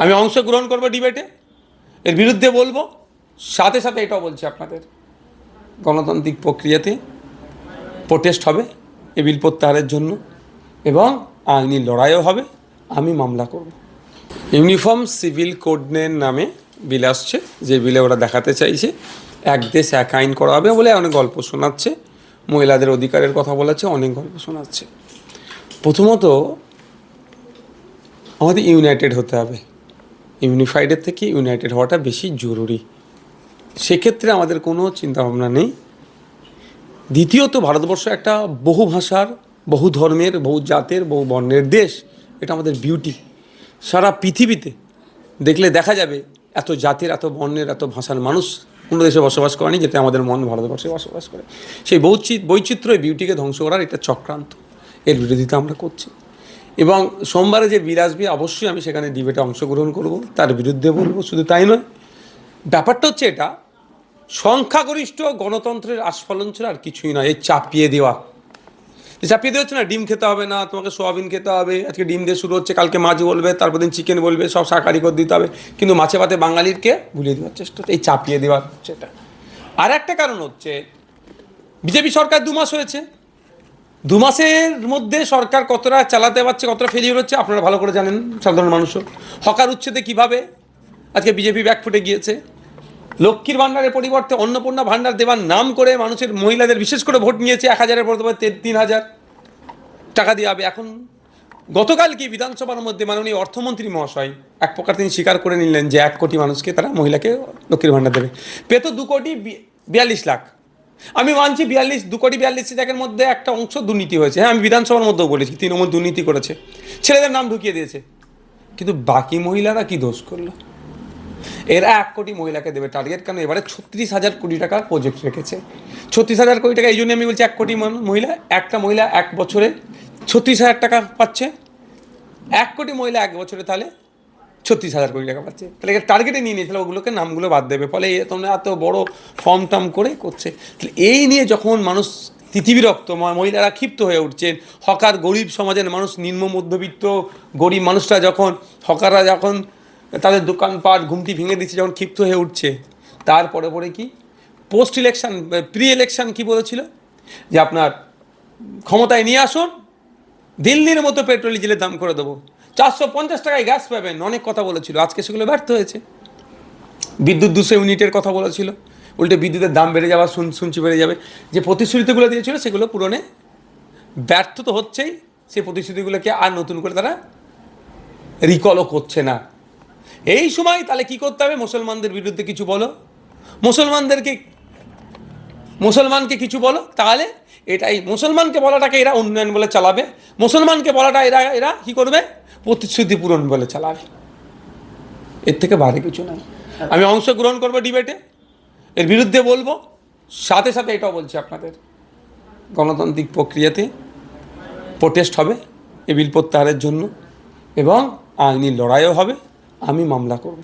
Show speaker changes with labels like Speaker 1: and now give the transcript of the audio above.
Speaker 1: আমি অংশগ্রহণ করব ডিবেটে, এর বিরুদ্ধে বলবো, সাথে সাথে এটাও বলছি আপনাদের গণতান্ত্রিক প্রক্রিয়াতে প্রোটেস্ট হবে এ বিল প্রত্যাহারের জন্য এবং আইনি লড়াইও হবে, আমি মামলা করব। ইউনিফর্ম সিভিল কোডের নামে বিল আসছে, যে বিলে ওরা দেখাতে চাইছে এক দেশ এক আইন করা হবে বলে অনেক গল্প শোনাচ্ছে, মহিলাদের অধিকারের কথা বলেছে, অনেক গল্প শোনাচ্ছে। প্রথমত আমাদের ইউনাইটেড হতে হবে, ইউনিফাইডের থেকে ইউনাইটেড হওয়াটা বেশি জরুরি, সেক্ষেত্রে আমাদের কোনো চিন্তাভাবনা নেই। দ্বিতীয়ত ভারতবর্ষ একটা বহু ভাষার, বহু ধর্মের, বহু জাতের, বহু বর্ণের দেশ, এটা আমাদের বিউটি। সারা পৃথিবীতে দেখলে দেখা যাবে এত জাতির, এত বর্ণের, এত ভাষার মানুষ কোনো দেশে বসবাস করেনি যেটা আমাদের মন ভারতবর্ষে বসবাস করে। সেই বৈচিত্র্য বিউটিকে ধ্বংস করার এটা চক্রান্ত, এর বিরোধিতা আমরা করছি। এবং সোমবারে যে বিল আসবে অবশ্যই আমি সেখানে ডিবেটে অংশগ্রহণ করব, তার বিরুদ্ধে বলবো। শুধু তাই নয়, ব্যাপারটা হচ্ছে এটা সংখ্যাগরিষ্ঠ গণতন্ত্রের আস্ফলন ছিল, আর কিছুই নয়। এই চাপিয়ে দেওয়া হচ্ছে না, ডিম খেতে হবে না, তোমাকে সোয়াবিন খেতে হবে, আজকে ডিম দিয়ে শুরু হচ্ছে, কালকে মাছ বলবে, তারপর দিন চিকেন বলবে, সব শাকাহারি করে দিতে হবে, কিন্তু মাছে ভাতে বাঙালিরকে ভুলিয়ে দেওয়ার চেষ্টা, এই চাপিয়ে দেওয়ার হচ্ছে এটা। আর একটা কারণ হচ্ছে বিজেপি সরকার 2 মাস হয়েছে, 2 মাসের মধ্যে সরকার কতটা চালাতে পারছে, কতটা ফেলিওর হচ্ছে আপনারা ভালো করে জানেন, সাধারণ মানুষও। হকার উচ্ছেদে কীভাবে আজকে বিজেপি ব্যাকফুটে গিয়েছে, লক্ষ্মীর ভাণ্ডারের পরিবর্তে অন্নপূর্ণা ভাণ্ডার দেওয়ার নাম করে মানুষের, মহিলাদের বিশেষ করে ভোট নিয়েছে, 1000-এর পরিবর্তে 3000 টাকা দিয়ে হবে। এখন গতকাল কি বিধানসভার মধ্যে মাননীয় অর্থমন্ত্রী মহাশয় এক প্রকার তিনি স্বীকার করে নিলেন যে 1 কোটি মানুষকে তারা মহিলাকে লক্ষ্মীর ভাণ্ডার দেবে, পেত 2,42,00,000। আমি মানছি 2,42,00,000 মধ্যে একটা অংশ দুর্নীতি হয়েছে, হ্যাঁ আমি বিধানসভার মধ্যেও বলেছি তৃণমূল দুর্নীতি করেছে, ছেলেদের নাম ঢুকিয়ে দিয়েছে, কিন্তু বাকি মহিলারা কি দোষ করলো? এরা 1 কোটি মহিলাকে দেবে টার্গেট, কারণ এবারে 36,000 কোটি টাকা প্রজেক্ট রেখেছে। 36,000 কোটি টাকা, এই জন্য আমি বলছি 1 কোটি মহিলা, একটা মহিলা 1 বছরে 36,000 টাকা পাচ্ছে, 1 কোটি মহিলা 1 বছরে তাহলে 36,000 কোটি টাকা পাচ্ছে। তাহলে টার্গেটে নিয়ে নিয়েছিল, ওগুলোকে নামগুলো বাদ দেবে, ফলে তোমরা এত বড় ফর্ম টার্ম করে করছে। তাহলে এই নিয়ে যখন মানুষ তিতিবিরক্ত, মহিলারা ক্ষিপ্ত হয়ে উঠছেন, হকার, গরিব সমাজের মানুষ, নিম্ন মধ্যবিত্ত গরিব মানুষরা যখন, হকাররা যখন তাদের দোকানপাট ঘুমটি ভেঙে দিচ্ছে, যখন ক্ষিপ্ত হয়ে উঠছে, তারপরে পরে কি পোস্ট ইলেকশন, প্রি ইলেকশন কি বলেছিল যে আপনার ক্ষমতায় নিয়ে আসুন, দিল্লির মতো পেট্রোল ডিজেলের দাম করে দেবো, 450 টাকায় গ্যাস পাবেন, অনেক কথা বলেছিল। আজকে সেগুলো ব্যর্থ হয়েছে। বিদ্যুৎ 200 ইউনিটের কথা বলেছিল, উল্টে বিদ্যুতের দাম বেড়ে যাওয়া শুনছি বেড়ে যাবে। যে প্রতিশ্রুতিগুলো দিয়েছিল সেগুলো পূরণে ব্যর্থ তো হচ্ছেই, সেই প্রতিশ্রুতিগুলোকে আর নতুন করে তারা রিকলও করছে না। এই সময় তাহলে কি করতে হবে? মুসলমানদের বিরুদ্ধে কিছু বলো, মুসলমানকে কিছু বলো, তাহলে এটাই মুসলমানকে বলাটাকে এরা উন্নয়ন বলে চালাবে, মুসলমানকে বলাটা এরা কি করবে? প্রতিশ্রুতি পূরণ বলে চালাবে। এর থেকে বাইরে কিছু নাই। আমি অংশগ্রহণ করবো ডিবেটে, এর বিরুদ্ধে বলবো, সাথে সাথে এটাও বলছি আপনাদের গণতান্ত্রিক প্রক্রিয়াতে প্রোটেস্ট হবে এ বিল প্রত্যাহারের জন্য এবং আইনি লড়াইও হবে, আমি মামলা করব।